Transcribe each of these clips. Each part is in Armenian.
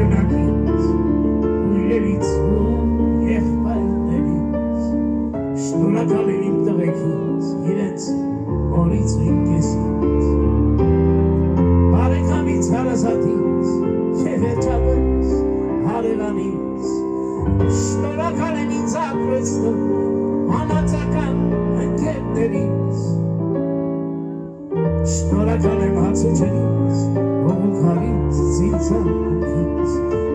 ժամանակից ույրերից ու եղբայրներից շնորհակալ եմ իմ տղեկից իրենց օրից ու իմ կեսից բարեկամից հարազատից և վերջապես հարևանից շնորհակալ եմ ինձ ապրեցնում համացական ընկերներից շնորհակալ եմ հացուճերից հողուքարից զինծանքից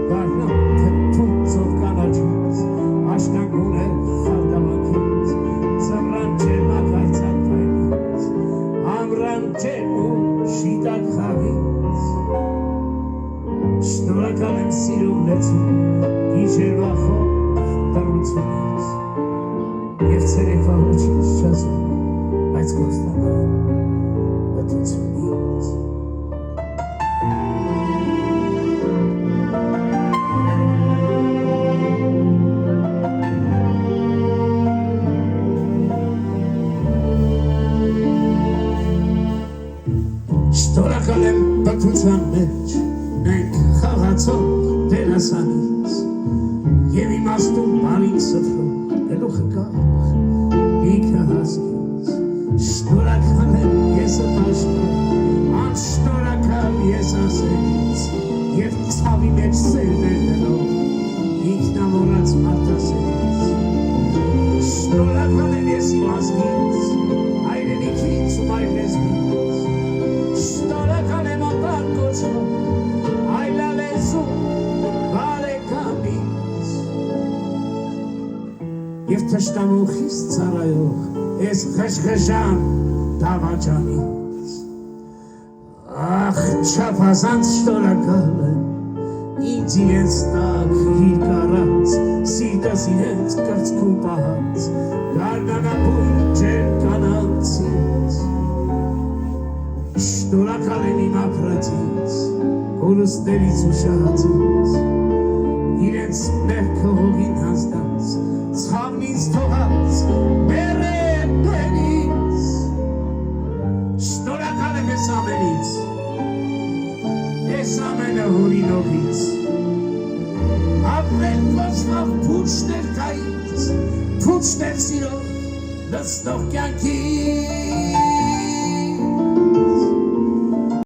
գարնան թթուն ծով կանաչից աշնագուն է խարդավանքից ծմրան ջեմ ակարծակայից ամրան ջեմ ու շիտակ խաղից շնորհակալ եմ սիրում լեցում գիշերվա խոր դրությունից և ցերեկվա ուչից չասում բայց կոստական բտությունից շնորհակալ եմ բտության մեջ մենք խաղացող դերասանից և իմաստուն բարին սփռող գլուխը կախ ինքը հասկից շնորհակալ եմ եսը պաշտում անշնորհակալ ես ասելից և ցավի մեջ սերներ դնող ինքնամոռաց մարդասերից շնորհակալ եմ ես իմ ազգից հայրենիքից ու մայր լեզվից շնորհակալ եմ ապար կոչվող այլալեզու բարեկամից և թշնամու խիստ ծառայող ես խժխժան դավաճանից ախ չափազանց շնորհակալ եմ ինձ իրենց տակ հիրք առած սիրտս իրենց կրծքում պահած գարնանապույր ջեր կանանցից շնորհակալ եմ իմ ապրածից կորուստներից ու շահածից իրենց մեղքը հողին հանձնած ցավն ինձ թողած մերեպերից շնորհակալ եմ ես ամենից ես ամենը հորինողից ապրել կոչվող փուչներ կայից փուչներ սիրող լցնող կյանքից